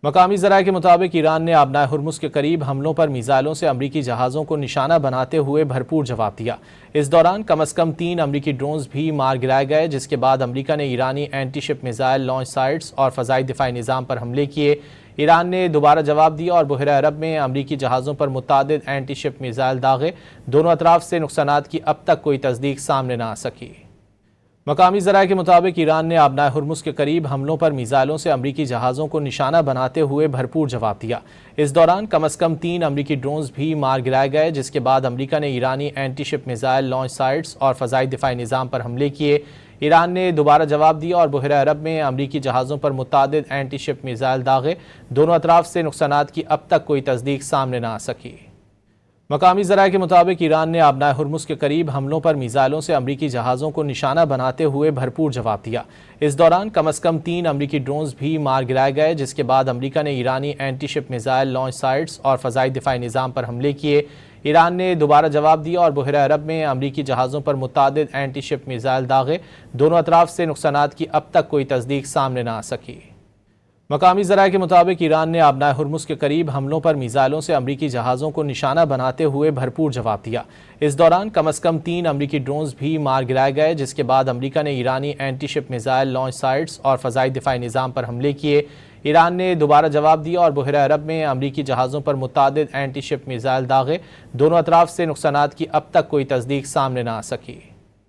مقامی ذرائع کے مطابق ایران نے آبنائے ہرمز کے قریب حملوں پر میزائلوں سے امریکی جہازوں کو نشانہ بناتے ہوئے بھرپور جواب دیا۔ اس دوران کم از کم 3 امریکی ڈرونز بھی مار گرائے گئے، جس کے بعد امریکہ نے ایرانی اینٹی شپ میزائل لانچ سائٹس اور فضائی دفاعی نظام پر حملے کیے۔ ایران نے دوبارہ جواب دیا اور بحیرہ عرب میں امریکی جہازوں پر متعدد اینٹی شپ میزائل داغے۔ دونوں اطراف سے نقصانات کی اب تک کوئی تصدیق سامنے نہ آ سکی۔ مقامی ذرائع کے مطابق ایران نے آبنائے ہرمز کے قریب حملوں پر میزائلوں سے امریکی جہازوں کو نشانہ بناتے ہوئے بھرپور جواب دیا۔ اس دوران کم از کم 3 امریکی ڈرونز بھی مار گرائے گئے، جس کے بعد امریکہ نے ایرانی اینٹی شپ میزائل لانچ سائٹس اور فضائی دفاعی نظام پر حملے کیے۔ ایران نے دوبارہ جواب دیا اور بحیرہ عرب میں امریکی جہازوں پر متعدد اینٹی شپ میزائل داغے۔ دونوں اطراف سے نقصانات کی اب تک کوئی تصدیق سامنے نہ آ سکی۔ مقامی ذرائع کے مطابق ایران نے آبنائے ہرمز کے قریب حملوں پر میزائلوں سے امریکی جہازوں کو نشانہ بناتے ہوئے بھرپور جواب دیا۔ اس دوران کم از کم 3 امریکی ڈرونز بھی مار گرائے گئے، جس کے بعد امریکہ نے ایرانی اینٹی شپ میزائل لانچ سائٹس اور فضائی دفاعی نظام پر حملے کیے۔ ایران نے دوبارہ جواب دیا اور بحیرہ عرب میں امریکی جہازوں پر متعدد اینٹی شپ میزائل داغے۔ دونوں اطراف سے نقصانات کی اب تک کوئی تصدیق سامنے نہ آ سکی۔ مقامی ذرائع کے مطابق ایران نے آبنائے ہرمز کے قریب حملوں پر میزائلوں سے امریکی جہازوں کو نشانہ بناتے ہوئے بھرپور جواب دیا۔ اس دوران کم از کم 3 امریکی ڈرونز بھی مار گرائے گئے، جس کے بعد امریکہ نے ایرانی اینٹی شپ میزائل لانچ سائٹس اور فضائی دفاعی نظام پر حملے کیے۔ ایران نے دوبارہ جواب دیا اور بحیرہ عرب میں امریکی جہازوں پر متعدد اینٹی شپ میزائل داغے۔ دونوں اطراف سے نقصانات کی اب تک کوئی تصدیق سامنے نہ آ سکی۔